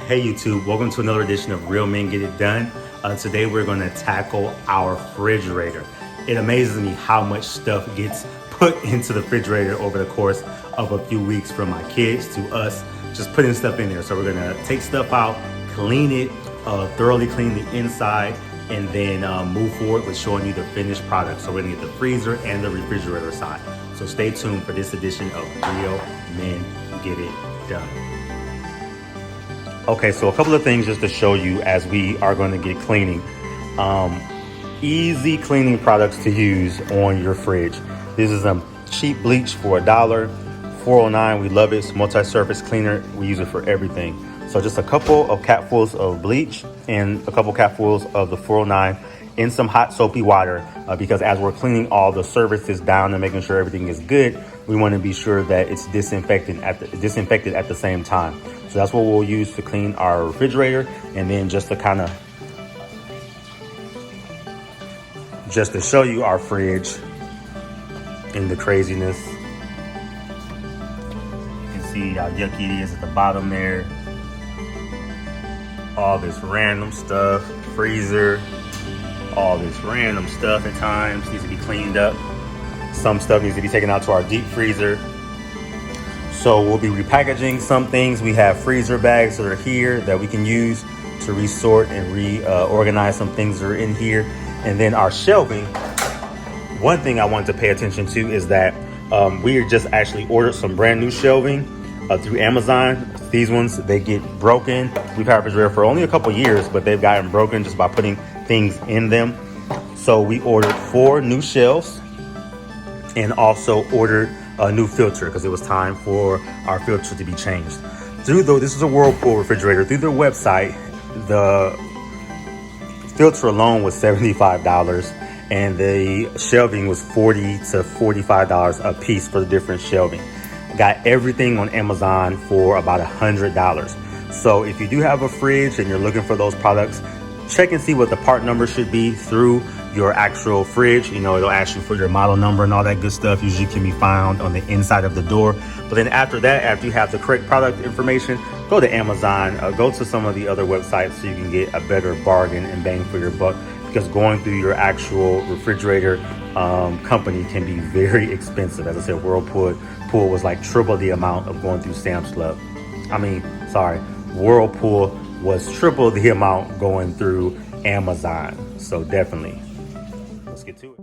Hey YouTube, welcome to another edition of Real Men Get It Done. Today we're going to tackle our refrigerator. It amazes me how much stuff gets put into the refrigerator over the course of a few weeks, from my kids to us just putting stuff in there. So we're going to take stuff out, clean it, thoroughly clean the inside, and then move forward with showing you the finished product. So we're going to get the freezer and the refrigerator side. So stay tuned for this edition of Real Men Get It Done. Okay, so a couple of things just to show you as we are going to get cleaning. Easy cleaning products to use on your fridge. This is a cheap bleach for $1, $4.09. We love it. It's multi-surface cleaner. We use it for everything. So just a couple of capfuls of bleach and a couple capfuls of the 409 in some hot soapy water, because as we're cleaning all the surfaces down and making sure everything is good, we want to be sure that it's disinfected at the same time. So that's what we'll use to clean our refrigerator. And then just to show you our fridge and the craziness. You can see how yucky it is at the bottom there. All this random stuff, freezer, all this random stuff at times needs to be cleaned up. Some stuff needs to be taken out to our deep freezer. So we'll be repackaging some things. We have freezer bags that are here that we can use to resort and reorganize some things that are in here. And then our shelving. One thing I wanted to pay attention to is that we just actually ordered some brand new shelving through Amazon. These ones, they get broken. We've had a refrigerator for only a couple years, but they've gotten broken just by putting things in them. So we ordered 4 new shelves and also ordered a new filter because it was time for our filter to be changed. This is a Whirlpool refrigerator. Through their website, the filter alone was $75 and the shelving was $40 to $45 a piece for the different shelving. Got everything on Amazon for about $100. So if you do have a fridge and you're looking for those products, check and see what the part number should be through your actual fridge. You know, it'll ask you for your model number and all that good stuff. Usually can be found on the inside of the door. But then after that, after you have the correct product information, go to Amazon, go to some of the other websites so you can get a better bargain and bang for your buck. Because going through your actual refrigerator company can be very expensive. As I said, Whirlpool was like triple the amount of going through Sam's Club. Whirlpool was triple the amount going through Amazon. So definitely, let's get to it.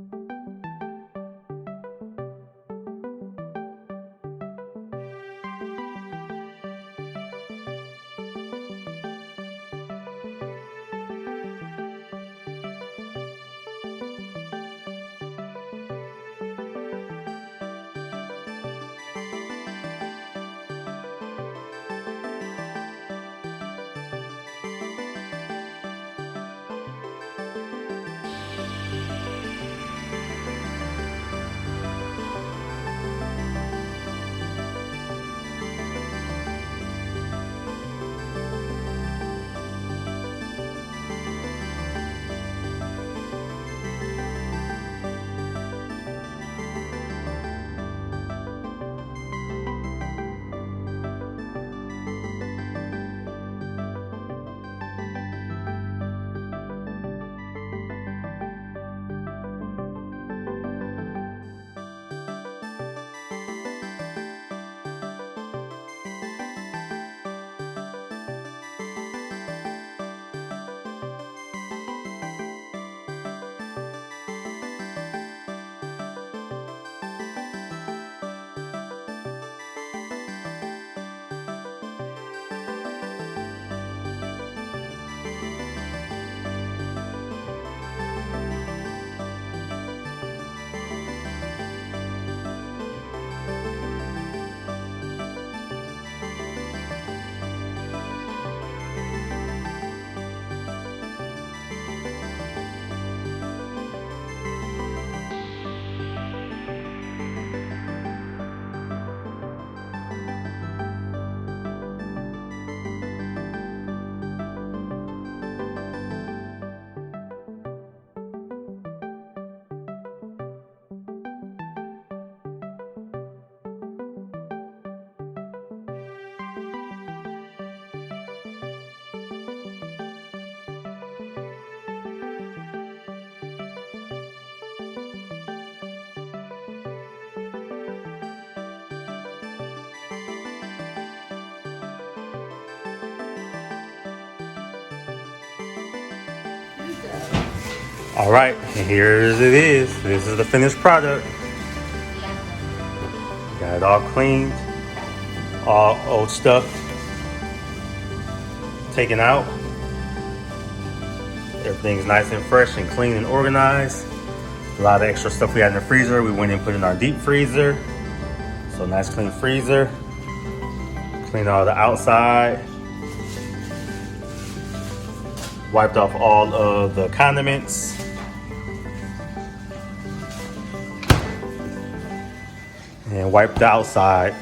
All right, and here it is. This is the finished product. Got it all cleaned, all old stuff taken out. Everything's nice and fresh and clean and organized. A lot of extra stuff we had in the freezer, we went and put in our deep freezer. So nice clean freezer. Cleaned all the outside. Wiped off all of the condiments. And wiped the outside.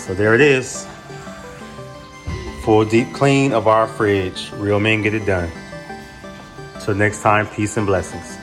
So there it is. Full deep clean of our fridge. Real men get it done. Till next time, peace and blessings.